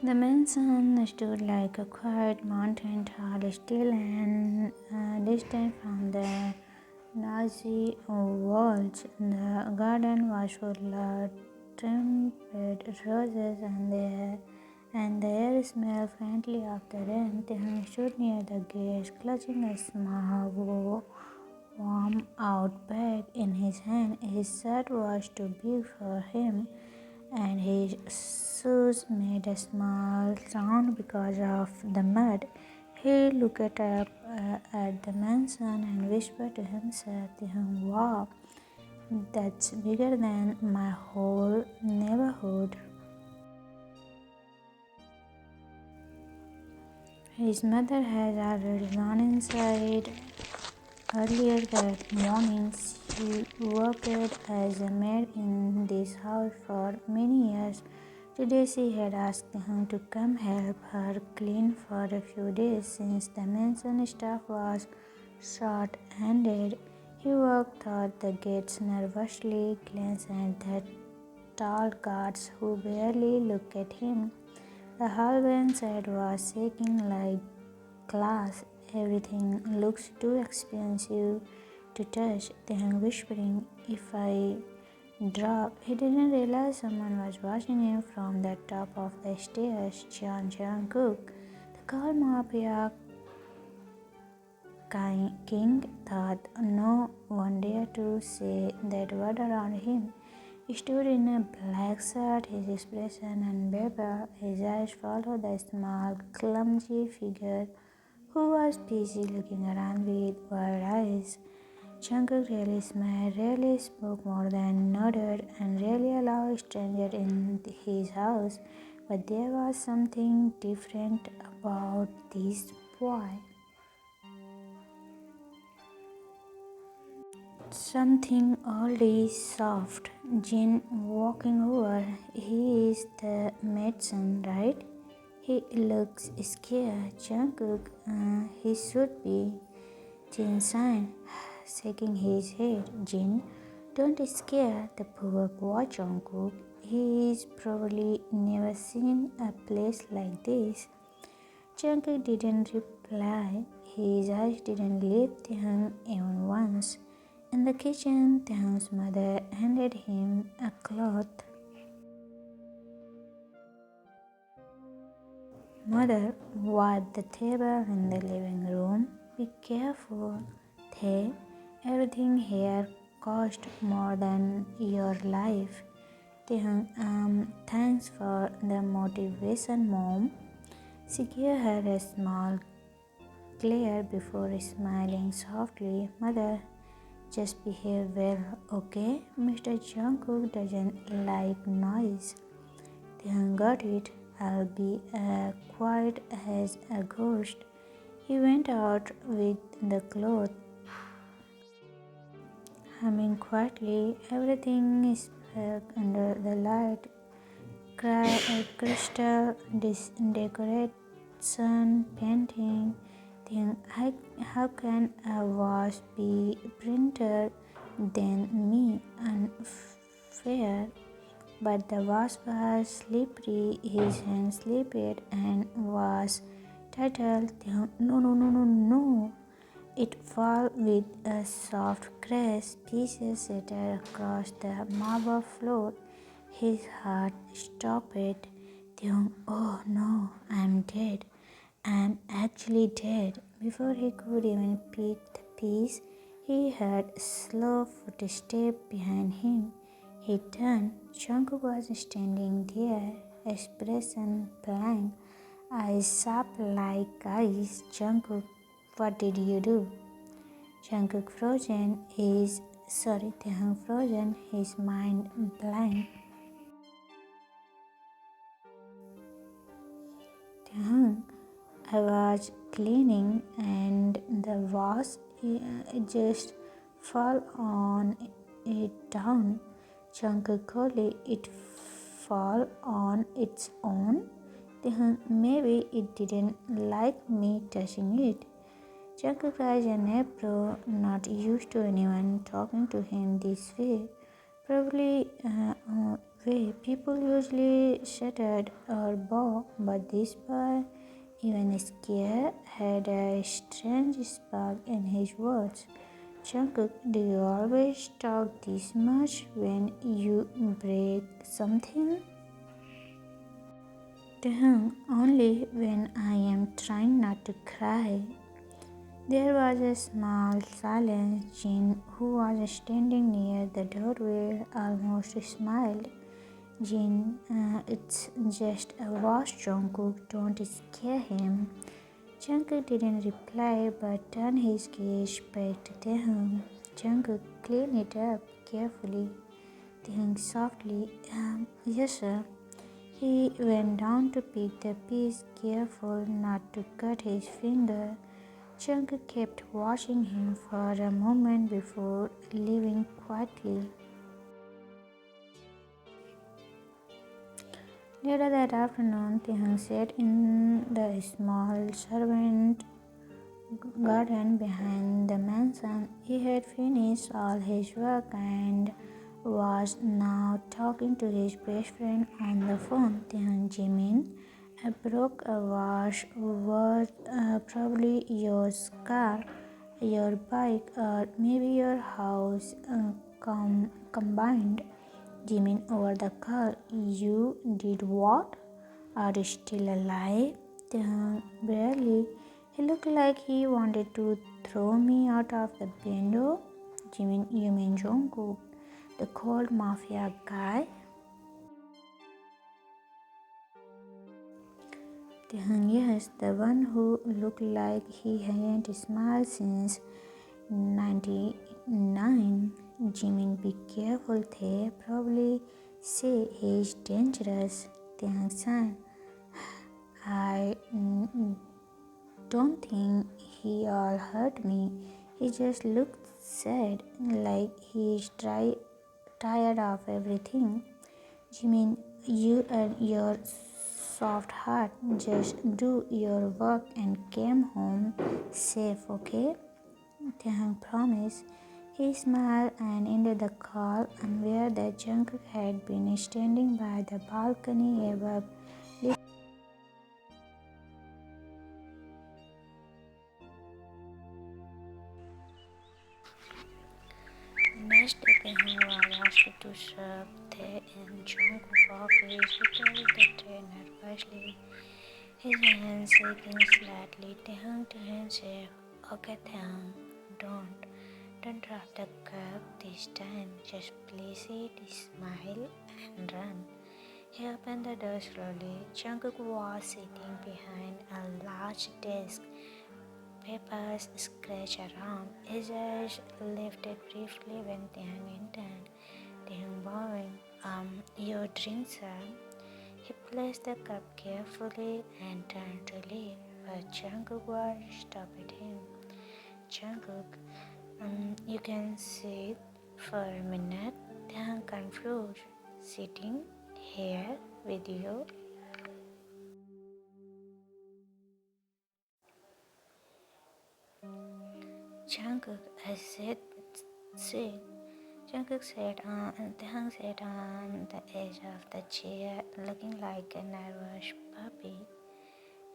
The mansion stood like a quiet mountain tall, still and distant from the noisy walls. The garden was full of trimmed roses, and the air smelled faintly of the rain. He stood near the gate, clutching a small warm out bag in his hand. His shirt was too big for him, and his shoes made a small sound because of the mud. He looked up at the mansion and whispered to himself, "Wow, that's bigger than my whole neighborhood." His mother had already gone inside earlier that morning. She worked as a maid in this house for many years. Today she had asked him to come help her clean for a few days since the mansion staff was short-handed. He walked through the gates nervously, glanced at the tall guards who barely looked at him. The hallway inside was shaking like glass. Everything looks too expensive to touch. Then whispering, "If I drop." He didn't realize someone was watching him from the top of the stairs. John Cook, the call Mafia king, thought no one dared to say that word around him. He stood in a black shirt, his expression unbearable. His eyes followed the small, clumsy figure who was busy looking around with wide eyes. Jungkook rarely smiled, rarely spoke more than nodded, and rarely allowed strangers in his house. But there was something different about this boy. Something oddly soft. Jin walking over. He is the maid's son, right? He looks scared. Jungkook, he should be. Jin sighed, shaking his head. "Jin, don't scare the poor boy, Jungkook. He's probably never seen a place like this." Jungkook didn't reply. His eyes didn't leave Taehyung even once. In the kitchen, Taehyung's mother handed him a cloth. "Mother, wipe the table in the living room. Be careful, Tae. Everything here cost more than your life." Taehyung, thanks for the motivation, Mom. She gave her a small glare before smiling softly. "Mother, just behave well, okay? Mr. Jungkook doesn't like noise." Taehyung got it. "I'll be quiet as a ghost." He went out with the cloth, humming quietly. Everything is black under the light. Crystal decoration, painting. Then how can a watch be printer than me? Unfair. But the watch was slippery. His hand slipped and was titled. No, no, no, no, no. It fell with a soft crash. Pieces shattered across the marble floor. His heart stopped. Oh no, I'm dead. I'm actually dead. Before he could even pick the piece, he heard slow footsteps behind him. He turned. Jungkook was standing there, expression blank, eyes sharp like ice. "Jungkook, what did you do?" Taehyung frozen, his mind blank. "Taehyung, I was cleaning and the vase just fell on it down." Jungkook coldly, "It fall on its own?" "Maybe it didn't like me touching it." Jungkook was an April, not used to anyone talking to him this way. Probably way people usually shuddered or bow, but this boy, even scared, had a strange spark in his words. Jungkook, do you always talk this much when you break something? Only when I am trying not to cry. There was a small silence. Jin, who was standing near the doorway, almost smiled. Jin, it's just a wash, Jungkook, don't scare him. Jungkook didn't reply but turned his gaze back to Taehyung. Jungkook cleaned it up carefully. Taehyung softly, yes sir. He went down to pick the piece, careful not to cut his finger. Jungkook kept watching him for a moment before leaving quietly. Later that afternoon, Taehyung sat in the small servant garden behind the mansion. He had finished all his work and was now talking to his best friend on the phone. Then Jimin, I broke a wash worth probably your car, your bike, or maybe your house combined. Jimin over the call. You did what? Are you still alive? Barely. He looked like he wanted to throw me out of the window. Jimin, you mean Jungkook, the cold Mafia guy? Yes, the one who looked like he hadn't smiled since 99. Jimin, be careful, they probably say he's dangerous. Taehyung, I don't think he all hurt me. He just looked sad, like he's tired of everything. Jimin, you and your soft heart, just do your work and came home safe, okay? Taehyung promised. He smiled and ended the call, and where the Jungkook had been standing by the balcony above. Next day, Taehyung was asked to serve tea in Jungkook's office. He told the tray nervously, his hands shaking slightly. Taehyung said, okay Taehyung, don't drop the cup this time. Just place it, smile, and run. He opened the door slowly. Jungkook was sitting behind a large desk. Papers scratched around. His eyes lifted briefly when Taehyung entered. Taehyung bowing, your drink, sir. He placed the cup carefully and turned to leave, but Jungkook was stopped him. Jungkook, you can sit for a minute. Taehyung confused. Sitting here with you? Jungkook, I said, sit. Jungkook Taehyung sat on the edge of the chair, looking like a nervous puppy.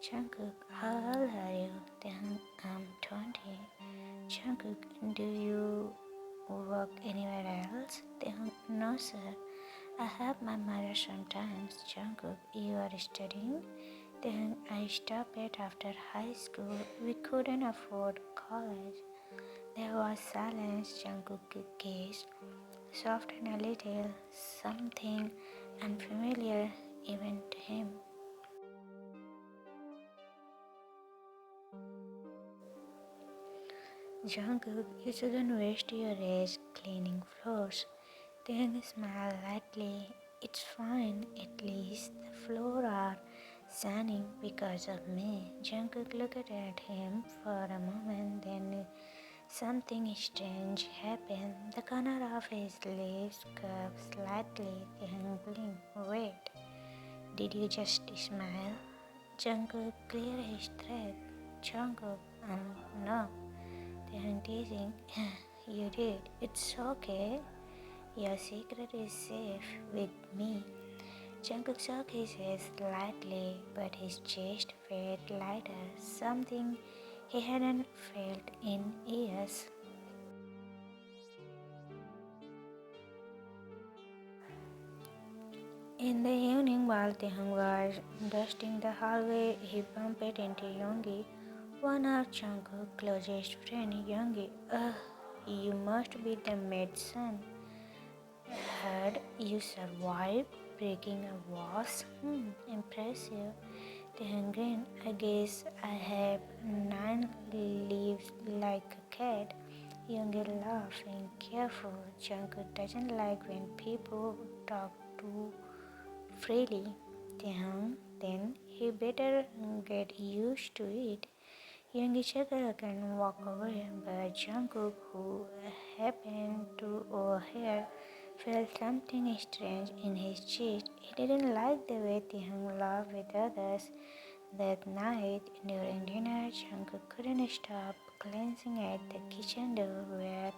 Jungkook, how old are you? Taehyung, I'm 20. Jungkook, do you work anywhere else? Taehyung, no sir. I help my mother sometimes. Jungkook, you are studying? Then I stopped it after high school. We couldn't afford college. There was silence. Jungkook gazed, softened a little, something unfamiliar even to him. Jungkook, you shouldn't waste your age cleaning floors. Taehyung smiled lightly. It's fine, at least the floor are shining because of me. Jungkook looked at him for a moment, then something strange happened. The corner of his lips curved slightly. Taehyung blinked. Wait, did you just smile? Jungkook cleared his throat. Jungkook, no. Taehyung teasing. You did. It's okay. Your secret is safe with me. Jungkook shook his head slightly, but his chest felt lighter, something he hadn't felt in years. In the evening, while Taehyung was dusting the hallway, he bumped into Yoongi, one of Jungkook's closest friend. Yoongi, you must be the maid's son. Heard you survived breaking a vase. Impressive. Taehyung grinned. I guess I have 9 lives like a cat. Yoongi laughed. Careful. Jungkook doesn't like when people talk too freely. Then he better get used to it. Young Chaka can walk away, but Jungkook, who happened to overhear, felt something strange in his chest. He didn't like the way Taehyung laughed with others. That night, during dinner, Jungkook couldn't stop glancing at the kitchen door where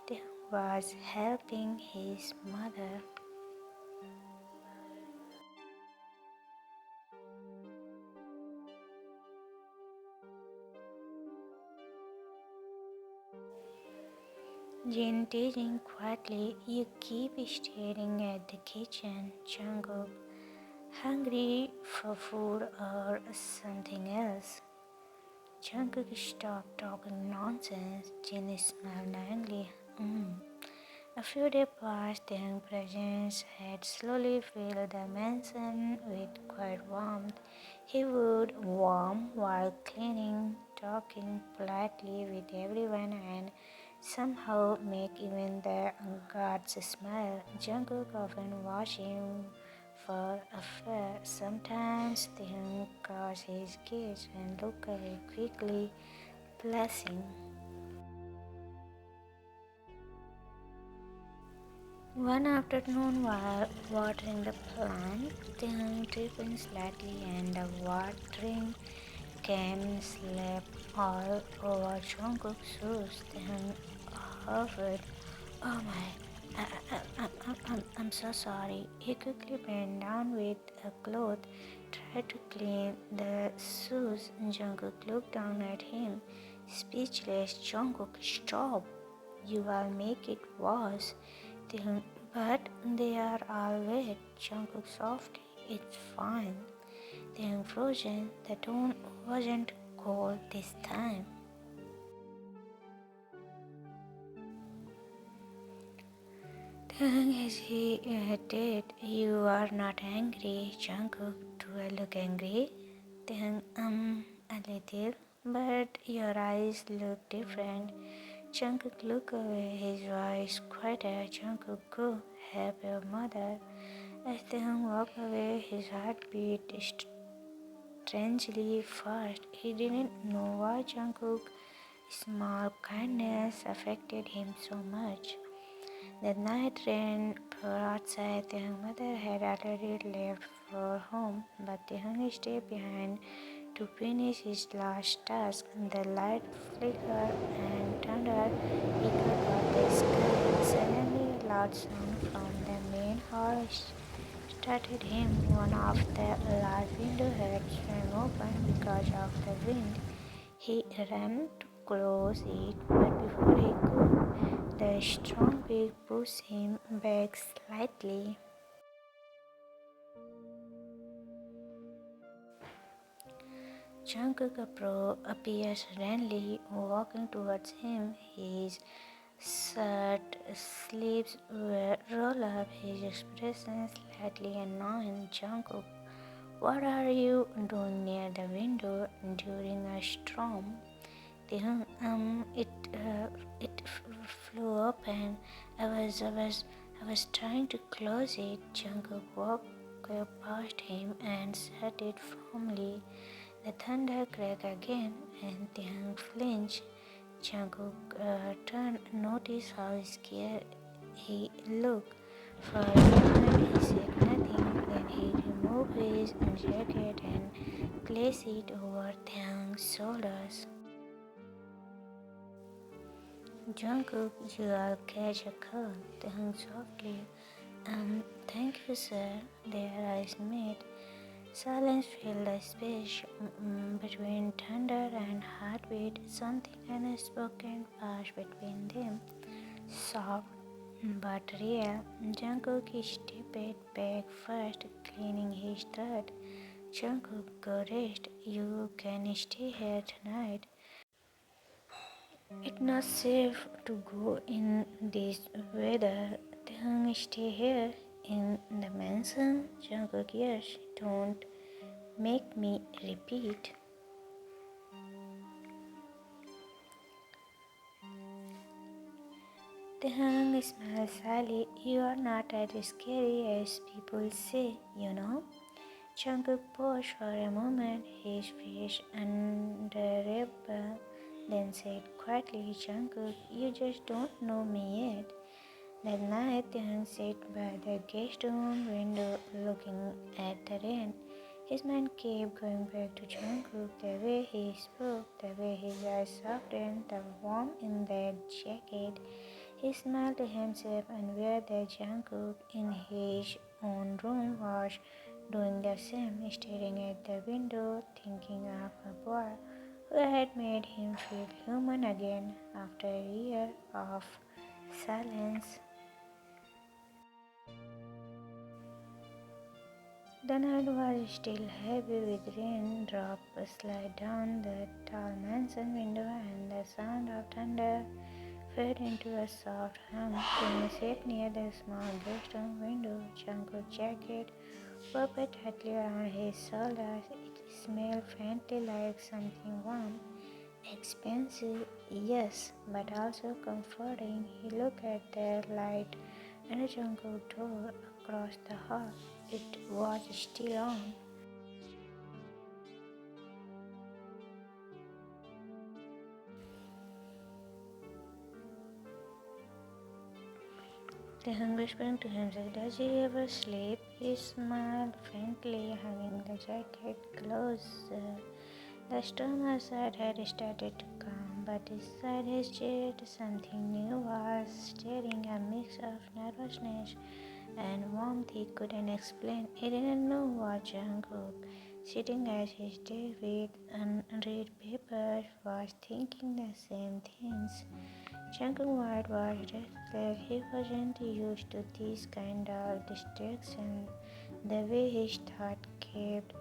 Taehyung was helping his mother. Jin teasing quietly, you keep staring at the kitchen, Jungkook. Hungry for food or something else? Jungkook stopped talking nonsense. Jin smiled knowingly. A few days passed, their presence had slowly filled the mansion with quiet warmth. He would warm while cleaning, talking politely with everyone, and somehow make even the guards smile. Jungkook often watched him for afar. Sometimes they closed his gaze and looked away quickly, blushing. One afternoon, while watering the plant, Taehyung tripped slightly and the watering can slept all over Jungkook's shoes. Taehyung hovered. Oh my, I'm so sorry. He quickly bent down with a cloth, tried to clean the shoes. Jungkook looked down at him, speechless. Jungkook, stop. You will make it worse. But they are all wet. Jungkook softly. It's fine. Then frozen. The tone wasn't cold this time. Then as he did, you are not angry, Jungkook. Do I look angry? Then a little, but your eyes look different. Jungkook looked away, his voice quieter. Jungkook, go help your mother. As Taehyung walked away, his heart beat strangely fast. He didn't know why Jungkook's small kindness affected him so much. That night rain poured outside. Taehyung's mother had already left for home, but Taehyung stayed behind to finish his last task. The light flickered and thunder echoed out the sky. Suddenly, a loud sound from the main hall startled him. One of the large windows had swung open because of the wind. He ran to close it, but before he could, the strong wind pushed him back slightly. Jungkook appeared suddenly, walking towards him. His shirt sleeves were rolled up, his expression slightly annoying. Jungkook, what are you doing near the window during a storm? It flew open. I was trying to close it. Jungkook walked past him and shut it firmly. The thunder cracked again, and Taehyung flinched. Jungkook turned, noticed how scared he looked. For a moment, he said nothing. Then he removed his jacket and placed it over Taehyung's shoulders. Jungkook, you'll catch a cold, they hung softly. Thank you, sir. Their eyes met. Silence filled the space between thunder and heartbeat. Something unspoken passed between them. Soft but real. Jungkook stepped back first, cleaning his throat. Jungkook, go rest. You can stay here tonight. It's not safe to go in this weather. Then stay here in the mansion. Jungkook, yes, don't make me repeat. Tahang smiled slyly. You are not as scary as people say, you know. Jungkook paused for a moment, his face unbearable, then said quietly, Jungkook, you just don't know me yet. That night, Tahang sat by the guest room window looking at the rain. His mind kept going back to Jungkook, the way he spoke, the way his eyes softened, the warmth in that jacket. He smiled to himself and aware that Jungkook in his own room was doing the same, staring at the window, thinking of a boy who had made him feel human again after a year of silence. The night was still heavy with rain. Drops slid down the tall mansion window and the sound of thunder fade into a soft hum. Tim sat near the small guest room window. Jungkook's jacket wrapped tightly around his shoulders. It smelled faintly like something warm. Expensive, yes, but also comforting. He looked at the light and a Jungkook door across the hall. It was still on. The hunger sprang to himself. Does he ever sleep? He smiled faintly, hugging the jacket closer. The storm outside had started to calm, but inside his chest something new was stirring, a mix of nervousness and warmth he couldn't explain. He didn't know what Jungkook, sitting at his desk with unread papers, was thinking the same things. Jungkook White was restless. He wasn't used to this kind of distraction. The way his thought kept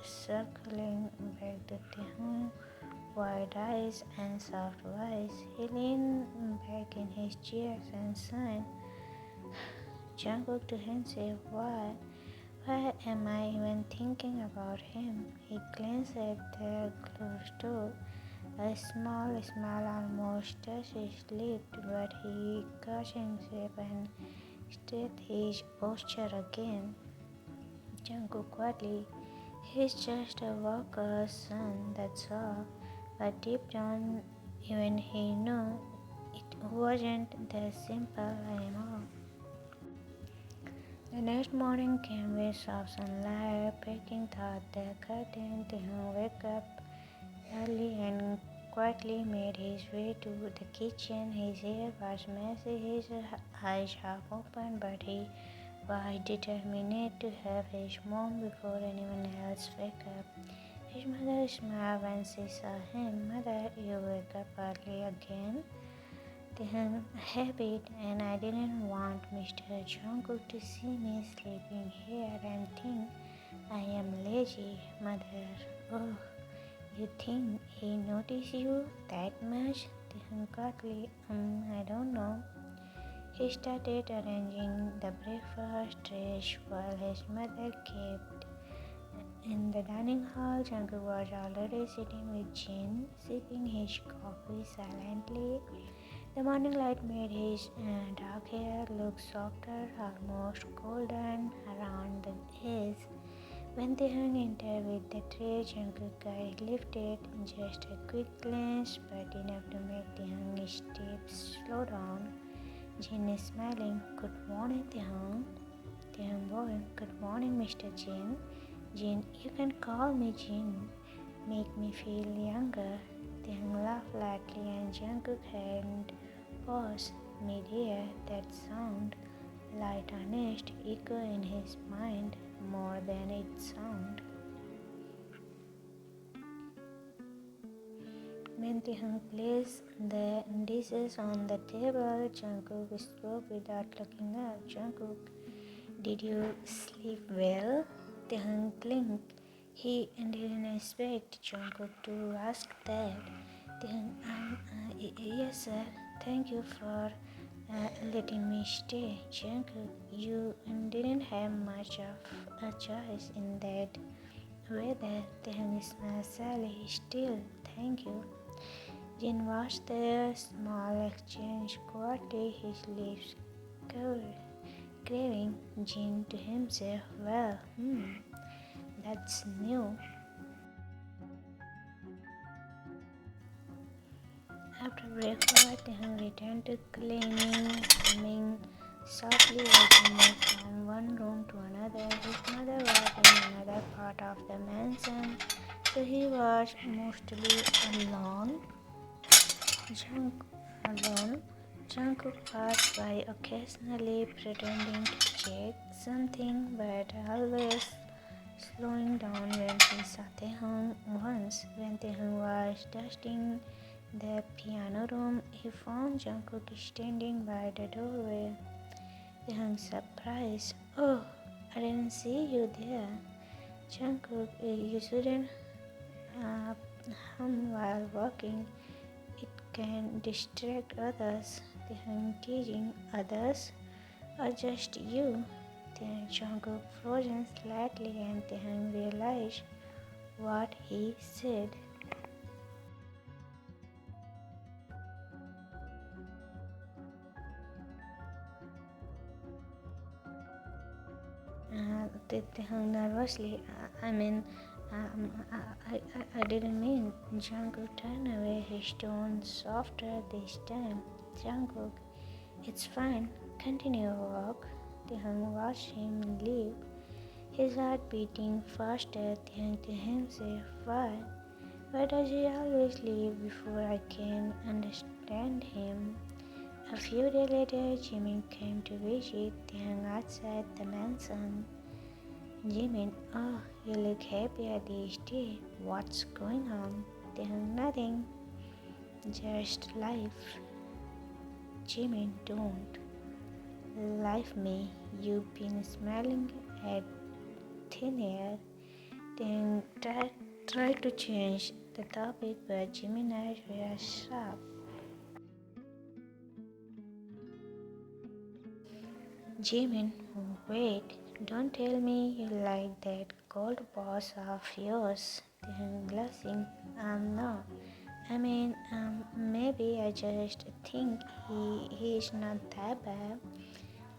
circling back to Taehoon, wide eyes and soft voice. He leaned back in his chair and sighed. Jungkook to himself, why am I even thinking about him? He glanced at the closed door. A small smile almost touched his lips, but he caught himself and straightened his posture again. Jungkook quietly, he's just a worker's son, that's all. But deep down, even he knew it wasn't that simple anymore. The next morning came with soft sunlight, peeking through the curtain. Taehoon woke up early and quietly made his way to the kitchen. His hair was messy, his eyes half open, but he was determined to have his mom before anyone else wake up. His mother smiled when she saw him. Mother, you wake up early again? The habit, and I didn't want Mr. Jungkook to see me sleeping here and think I am lazy. Mother, oh, you think he noticed you that much? The quietly, I don't know. He started arranging the breakfast dish while his mother kept in the dining hall. Jungkook was already sitting with Jin, sipping his coffee silently. The morning light made his dark hair look softer, almost golden around the edge. When Taehoon entered with the tray, Jungkook's eyes lifted, just a quick glance, but enough to make Taehoon's steps slow down. Jin is smiling. Good morning, Taehoon. Taehoon boy. Good morning, Mr. Jin. Jin, you can call me Jin. Make me feel younger. Taehoon laughed lightly and Jungkook had paused mid-air. That sound, light honest, echo in his mind more than its sound. When Taehyung placed the dishes on the table, Jungkook spoke without looking up. Jungkook, did you sleep well? Taehyung blinked. He didn't expect Jungkook to ask that. Taehyung, yes sir, thank you for letting me stay. Jungkook, you didn't have much of a choice in that weather. Taehyung smiled sadly. Still, thank you. Jin watched the small exchange quietly, his lips craving. Jin to himself, well, that's new. After breakfast, Taehyung returned to cleaning, humming softly as he moved from one room to another. His mother was in another part of the mansion, so he was mostly alone. Jungkook passed by occasionally pretending to check something, but always slowing down when he saw Taehyung. Once, when Taehyung was dusting the piano room, he found Jungkook standing by the doorway. Taehyung surprised. Oh, I didn't see you there. Jungkook, you shouldn't hum while walking. It can distract others. Taehyung teasing others or just you. Then Jungkook frozen slightly and Taehyung realized what he said. Taehyung nervously, I didn't mean. Jungkook turned away, his tone softer this time. Jungkook, it's fine. Continue your walk. Taehyung watched him leave, his heart beating faster. Taehyung to himself, why? Why does he always leave before I can understand him? A few days later, Jimin came to visit Taehyung outside the mansion. Jimin, oh, you look happier these days. What's going on? Taehyung, nothing. Just life. Jimin, don't. Life me. You've been smiling at thin air. Then try to change the topic, but Jimin's eyes were sharp. Jimin, wait, don't tell me you like that cold boss of yours. Then blushing, no. Maybe I just think he's not that bad.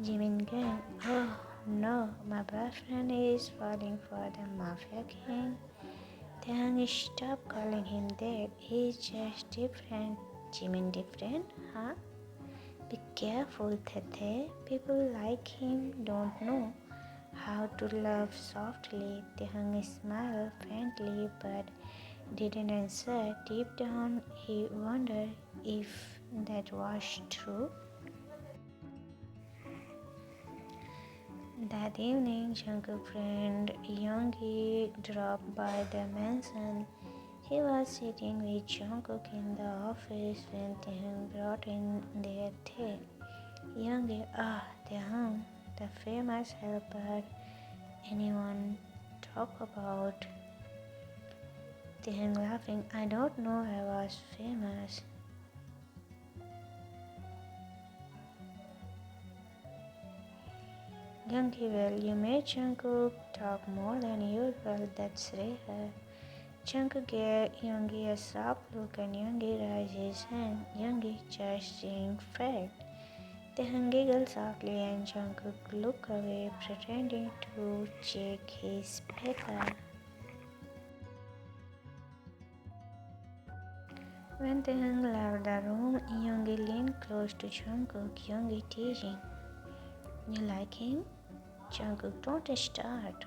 Jimin grinned, oh no, my boyfriend is falling for the Mafia king. Then stop calling him that, he's just different. Jimin different, huh? Be careful, Tete. People like him don't know how to love softly. Taehyung smiled faintly but didn't answer. Deep down, he wondered if that was true. That evening, Jungkook's friend Yoongi dropped by the mansion. He was sitting with Jungkook in the office when Taehyung brought in their tea. Yoongi, Taehyung, the famous helper anyone talk about? Taehyung laughing, I don't know I was famous. Yoongi, well, you made Jungkook talk more than usual, that's rare. Jungkook gave Yoongi a sharp look and Yoongi raised his hand. Yoongi just saying fact. Taehyung giggled softly and Jungkook looked away, pretending to check his paper. When Taehyung left the room, Yoongi leaned close to Jungkook. Yoongi teasing, you like him? Jungkook, don't start.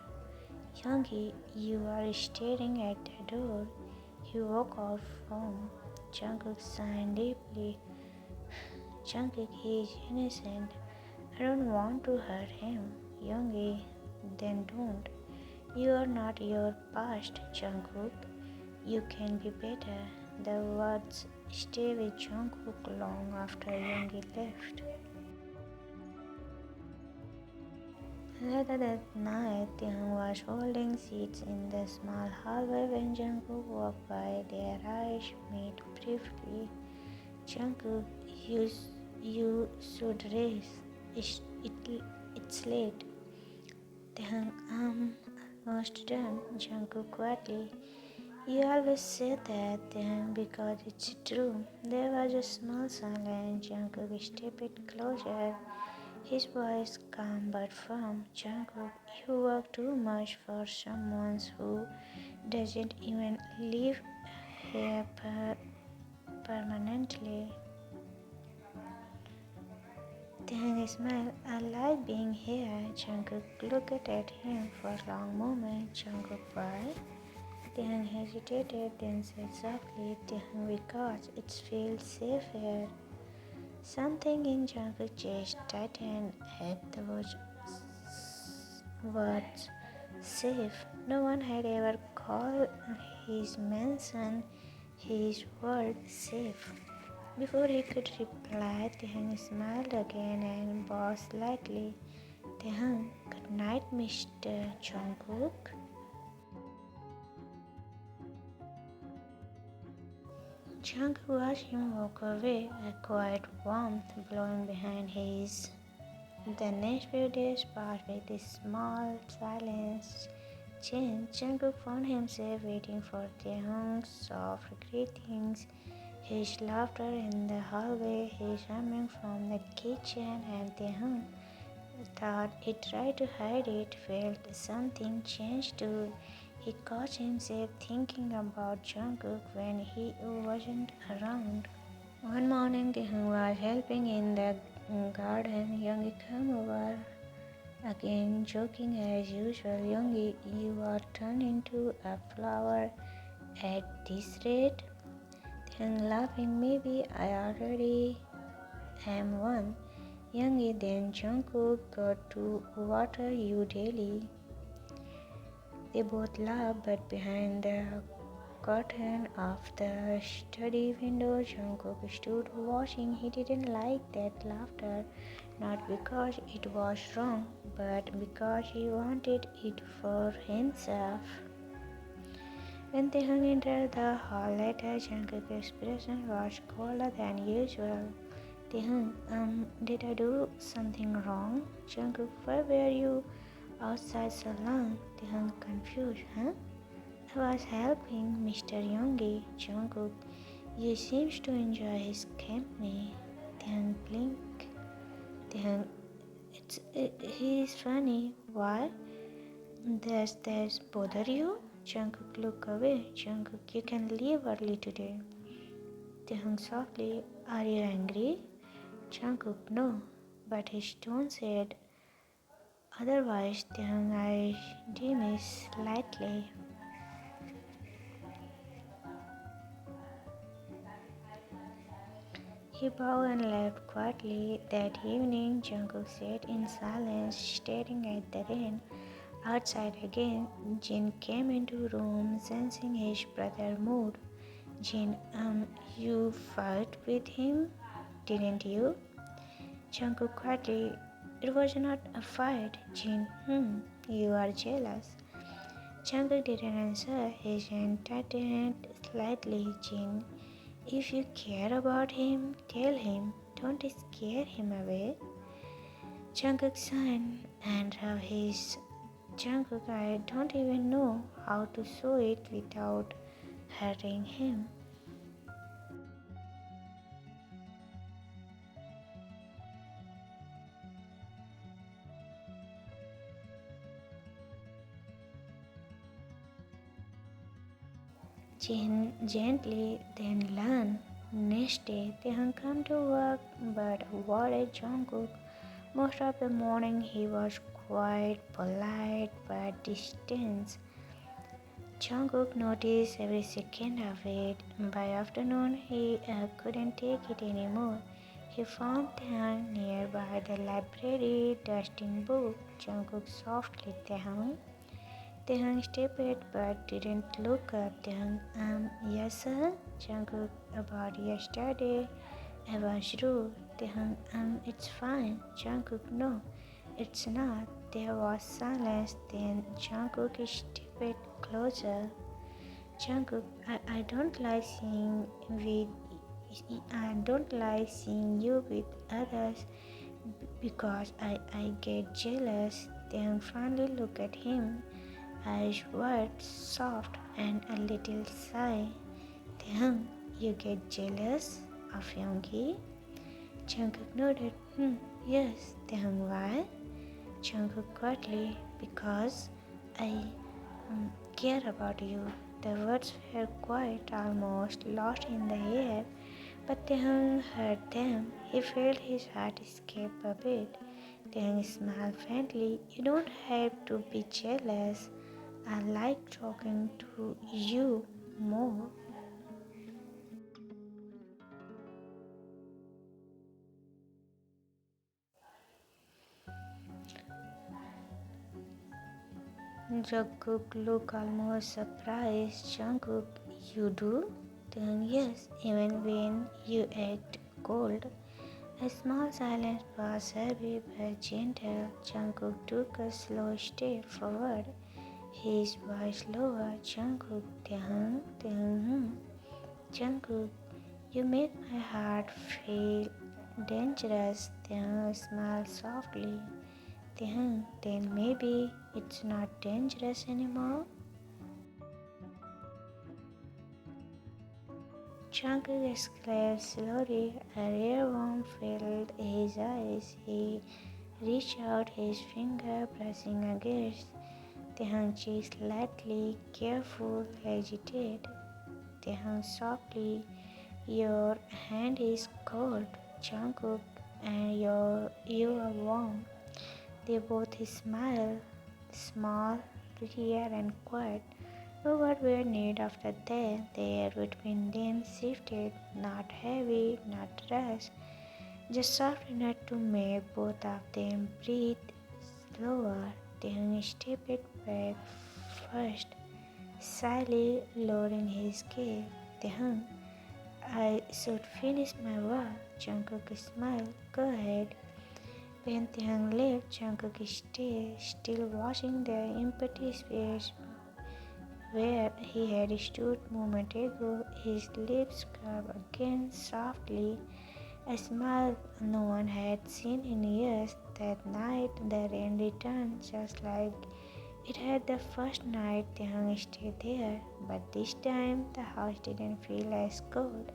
Yoongi, you are staring at the door. He walked off home. Jungkook sighed deeply. Jungkook, he is innocent. I don't want to hurt him. Yoongi, then don't. You are not your past, Jungkook. You can be better. The words stay with Jungkook long after Yoongi left. Later that night, Taehyung was holding seats in the small hallway when Jungkook walked by. Their eyes met briefly. Jungkook, you should race. It's late. Taehyung, almost done. Jungkook quietly. You always say that, Taehyung, because it's true. There was a small silence. Jungkook stepped closer. His voice calm but firm. Jungkook, you work too much for someone who doesn't even live here permanently. Taehyung smiled. I like being here. Jungkook looked at him for a long moment. Jungkook, why? Taehyung hesitated, then said softly, Taehyung, because it feels safe here. Something in Jungkook's chest tightened at those words. Safe. No one had ever called his mansion, his world, safe. Before he could reply, Taehyung smiled again and bowed slightly. Taehyung, good night, Mr. Jungkook. Jungkook watched him walk away, a quiet warmth blowing behind his. The next few days passed with a small silence change. Jungkook found himself waiting for Taehyung's soft greetings, his laughter in the hallway, his humming from the kitchen, and Taehyung thought he tried to hide it, felt something change too. He caught himself thinking about Jungkook when he wasn't around. One morning, Taehyung was helping in the garden. Yoongi came over again, joking as usual. Yoongi, you are turned into a flower at this rate. Taehyung laughing, maybe I already am one. Yoongi, then Jungkook got to water you daily. They both laughed, but behind the curtain of the study window, Jungkook stood watching. He didn't like that laughter, not because it was wrong, but because he wanted it for himself. When Taehyung entered the hall later, Jungkook's expression was colder than usual. Taehyung, did I do something wrong? Jungkook, why were you outside so long? Taehyung, confused, huh? I was helping Mr. Yoongi. Jungkook, you seems to enjoy his company. Taehyung blinked. Taehyung, he is funny. Why? Does that bother you? Jungkook looked away. Jungkook, you can leave early today. Taehyung softly, are you angry? Jungkook, no, but his tone said otherwise. Taehyung eyes dimmed slightly. He bowed and left quietly. That evening, Jungkook sat in silence, staring at the rain. Outside again, Jin came into the room, sensing his brother's mood. Jin, you fought with him, didn't you? Jungkook quietly, it was not a fight. Jin, you are jealous. Jungkook didn't answer. His hand tightened slightly. Jin, if you care about him, tell him. Don't scare him away. Jungkook sighed and rubbed his. Jungkook, I don't even know how to show it without hurting him. Gently, then learn. Next day, Taehyung came to work but avoided Jungkook. Most of the morning he was quiet, polite, but distant. Jungkook noticed every second of it. By afternoon, he couldn't take it anymore. He found Taehyung nearby the library, dusting book. Jungkook softly, Taehyung. Taehyung stepped but didn't look up. Taehyung, yes sir? Jungkook, about yesterday, I was rude. Taehyung, it's fine. Jungkook, no, it's not. There was silence. Then Jungkook stepped closer. Jungkook, I don't like seeing you with others because I get jealous. Then finally look at him. Eyes wide, soft, and a little sigh. Then you get jealous of Yoongi? Jungkook nodded. Yes. Then why? Jungkook quietly, because I care about you. The words were quiet, almost lost in the air, but Taehyung heard them. He felt his heart escape a bit. Taehyung smiled faintly. You don't have to be jealous. I like talking to you more. Jungkook looked almost surprised. Jungkook, you do? Then yes, even when you act cold. A small silence was heavy but gentle. Jungkook took a slow step forward. His voice lower. Jungkook, Taehyung. Jungkook, you make my heart feel dangerous. Taehyung smiled softly. Then maybe it's not dangerous anymore. Jungkook exhaled slowly. A rare warmth filled his eyes. He reached out his finger, pressing against Taehyung's cheek lightly, careful, hesitate. Taehyung softly, your hand is cold, Jungkook, and you are warm. They both smiled, small, clear, and quiet. No word were needed after that. The air between them shifted, not heavy, not rushed, just soft enough to make both of them breathe slower. Taehyung stepped back first, shyly lowering his gaze. Taehyung, I should finish my work. Jungkook smiled. Go ahead. When Taehyung left, Jungkook stayed, still watching the empty space where he had stood a moment ago. His lips curved again softly, a smile no one had seen in years. That night, the rain returned just like it had the first night Taehyung stayed there, but this time the house didn't feel as cold.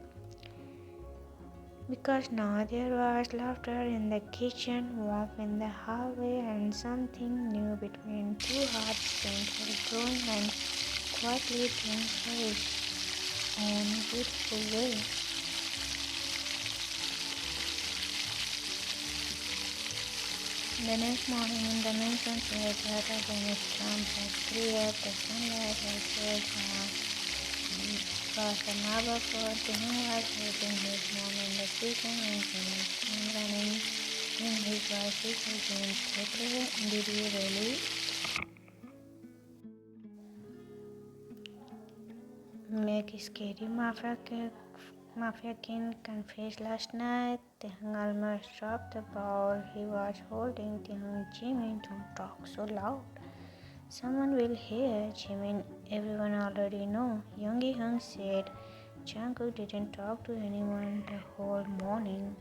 Because now there was laughter in the kitchen, warmth in the hallway, and something new between two hearts gentle, growing and quietly for its own beautiful way. The next morning in the mansion, was hotter than a storm had cleared. The sunlight had shed across the marble floor. Taehyung was helping his mom in the kitchen when Jimmy came running in. His voice again. Did you really make scary Mafia King confessed last night? Taehyung almost dropped the bowl he was holding. Taehyung, Jimmy, don't talk so loud. Someone will hear. Jimmy, everyone already know. Yoongi said Jungkook didn't talk to anyone the whole morning.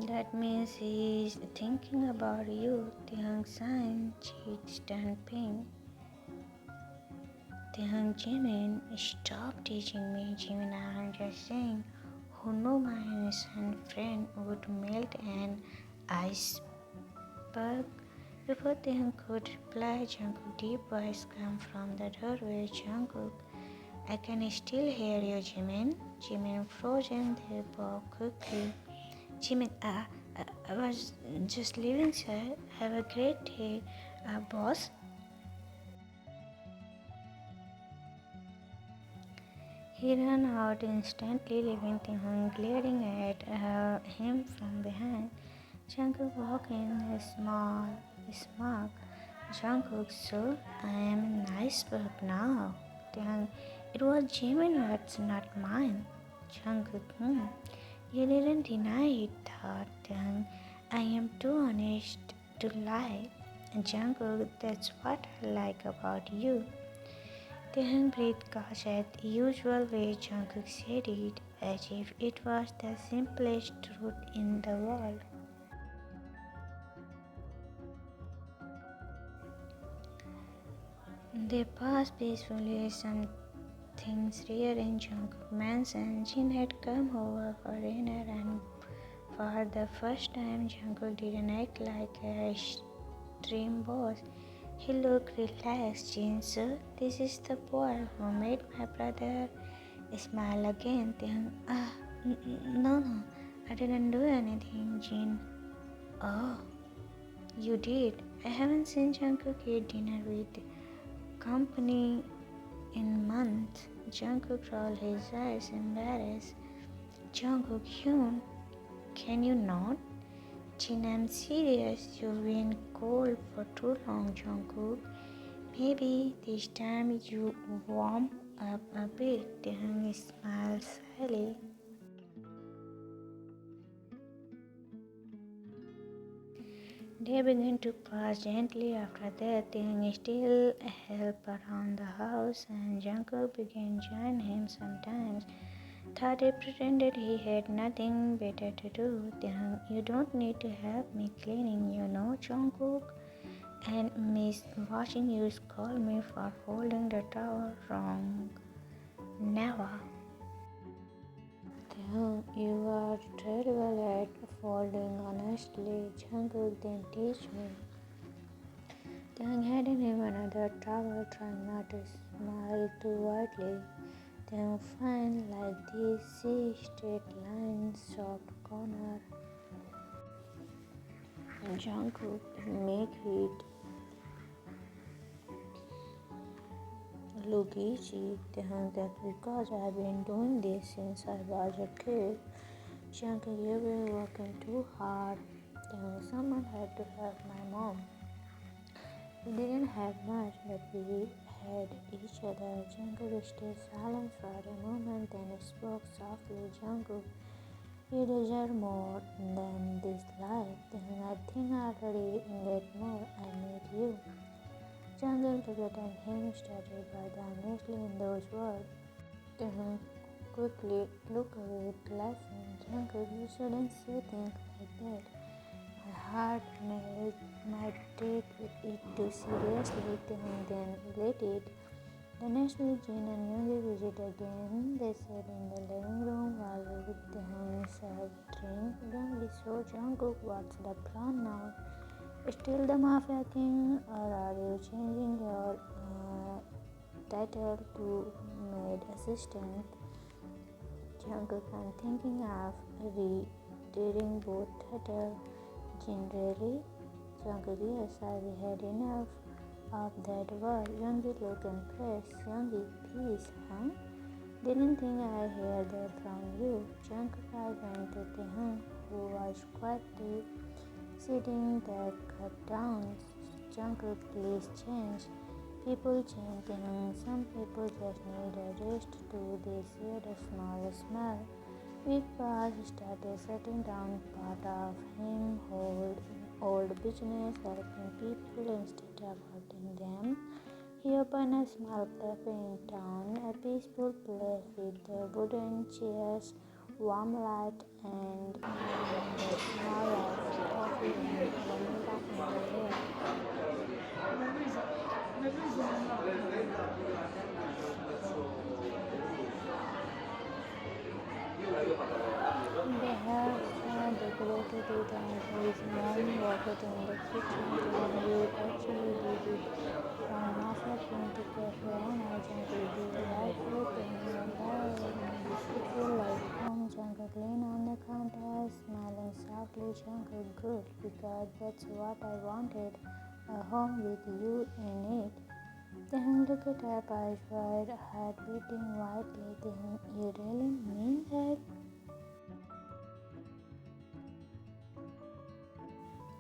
That means he is thinking about you. Taehyung sighed, cheeks turned pink. Taehyung, Jimin, stop teaching me. Jimin, I'm just saying. Who knew my innocent friend would melt an iceberg? Before Taehyung could reply, Jungkook's deep voice came from the doorway. Jungkook, I can still hear you, Jimin. Jimin frozen. They spoke quickly. Jimin, I was just leaving, sir. Have a great day, boss. He ran out instantly, leaving Taehyung glaring at him from behind. Jungkook walked in a small smirk. Jungkook, so I am an iceberg now. Taehyung, it was genuine words, not mine. Jungkook, you didn't deny it, thought Taehyung. I am too honest to lie. Jungkook, that's what I like about you. Taehyung breathed gosh at the usual way Jungkook said it, as if it was the simplest truth in the world. They passed peacefully. Some things rare in Jungkook mansion. Jin had come over for dinner, and for the first time, Jungkook didn't act like a extreme boss. He looked relaxed. Jin, so this is the boy who made my brother smile again. Then, no, I didn't do anything, Jin. Oh, you did. I haven't seen Jungkook eat dinner with company in months. Jungkook rolled his eyes, embarrassed. Jungkook, Hyun, can you not? Jin, I'm serious. You've been cold for too long, Jungkook. Maybe this time you warm up a bit. Taehyung smiled slyly. They began to pass gently after that. Taehyung still helped around the house, and Jungkook began joining him sometimes. Thought he pretended he had nothing better to do. Taehyung, you don't need to help me cleaning, you know, Jungkook. And miss watching you scold me for holding the towel wrong. Never. You are terrible at folding, honestly. Jungkook, then teach me. Taehyung handed him another towel, trying not to smile too widely. Taehyung, fine, like this. See, straight lines, soft corner. Jungkook, make it look easy. Taehyung, that's because I've been doing this since I was a kid. Jungkook, you've been working too hard. Taehyung, someone had to help my mom. We didn't have much, but we had each other. Jungkook stayed silent for a moment, then spoke softly. Jungkook, you deserve more than this life. Then I think I already get more. I need you. Jungkook looked at him, startled by the honesty in those words. Then quickly looked away, laughing. Jungkook, you shouldn't say things like that. My heart might take it too seriously, then let it. The next week, Jin and Yoongi visited again. They sat in the living room while Taehyung served drink. Yoongi, so Jungkook, what's the plan now? Still the Mafia King, or are you changing your title to Maid assistant? Jungkook, I'm thinking of retiring both titles. Jin, really? Jungkook, yes, I've had enough of that word. Yoongi looked impressed. Yoongi, please, huh? Didn't think I heard that from you. Jungkook, I went to Taehyung, who was quietly sitting there, cut down. Jungkook, please change. People change. Taehyung, some people just need a rest too. They said a small smile. Week passed, started setting down part of him, old business, helping people instead of hurting them. He opened a small cafe in town, a peaceful place with wooden chairs, warm light, and the smell of coffee and vanilla in the air. The house decorated it, and his mom worked in the kitchen. We actually did it from Mafia King to cafe owner. Jungkook, do you like it? It feel like home. Jungkook leaned on the counter, smiling softly. Jungkook, because that's what I wanted, a home with you in it. Then look at her eyes wide, heart beating wildly. Then you really mean that?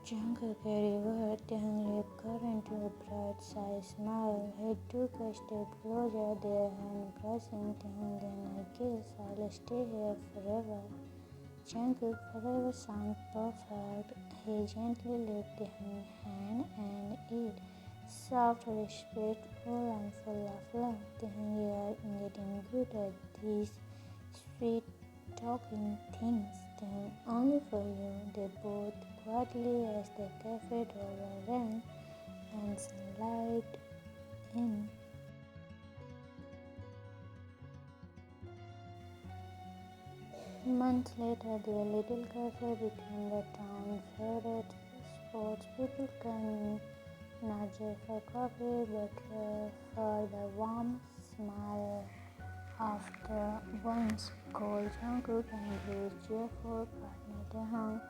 Jungkook revered, then lip current to a bright-side smile. He took a step closer, their hand pressing. Then I guess I'll stay here forever. Jungkook forever sounds perfect. He gently lifted his hand and it soft, respectful, and full of love. Then you are getting good at these sweet talking things. Then only for you, they both quietly as the cafe door rang and sunlight in. Months later, the little cafe became the town's favorite spot. People came not just for coffee, but for the warm smile of the once cold Jungkook and his cheerful partner Taehyung.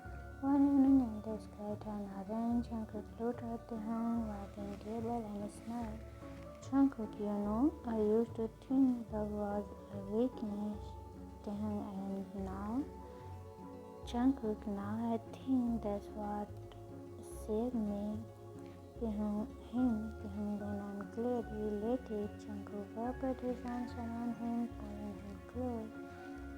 One evening in the sky turned orange, Jungkook looked at Taehyung walking table and smiled. Jungkook, I used to think love was a weakness. Taehyung, and now? Jungkook, now I think that's what saved me. Taehyung, then I'm glad you let it. Jungkook wrapped his arms around him, pulling him close.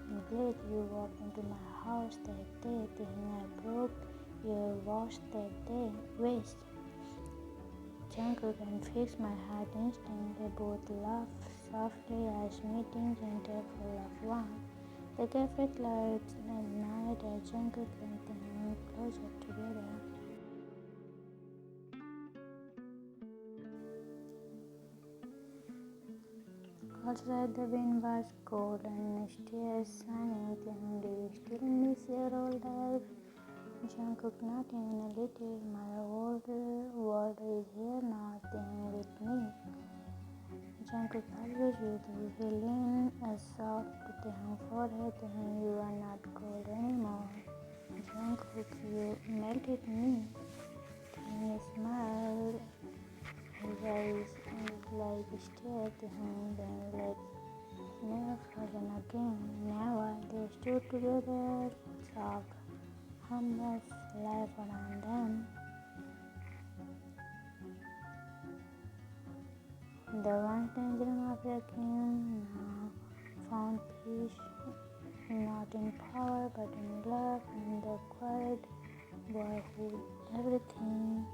I'm glad you walked into my house that day. Taehyung, I broke your watch that day. Waste. Jungkook and fixed my heart instantly. They both laughed softly as meeting gentle, full of warmth. The cafe lights at night as Jungkook and Taehyung closer together. Outside the wind was cold and stairs shining. Taehyung, do you still miss your old life? Jungkook, not even a little. My old world is here now. Taehyung, with me. Jungkook, always with you. He leaned soft to Taehyung's forehead. Taehyung, you are not cold anymore. Jungkook, you melted me. Taehyung smiled. His eyes like stare. Taehyung, then let's never frozen again. Never. They stood together, soft, harmless life around them. The once dangerous Mafia king now found peace not in power but in love and the quiet boy who everything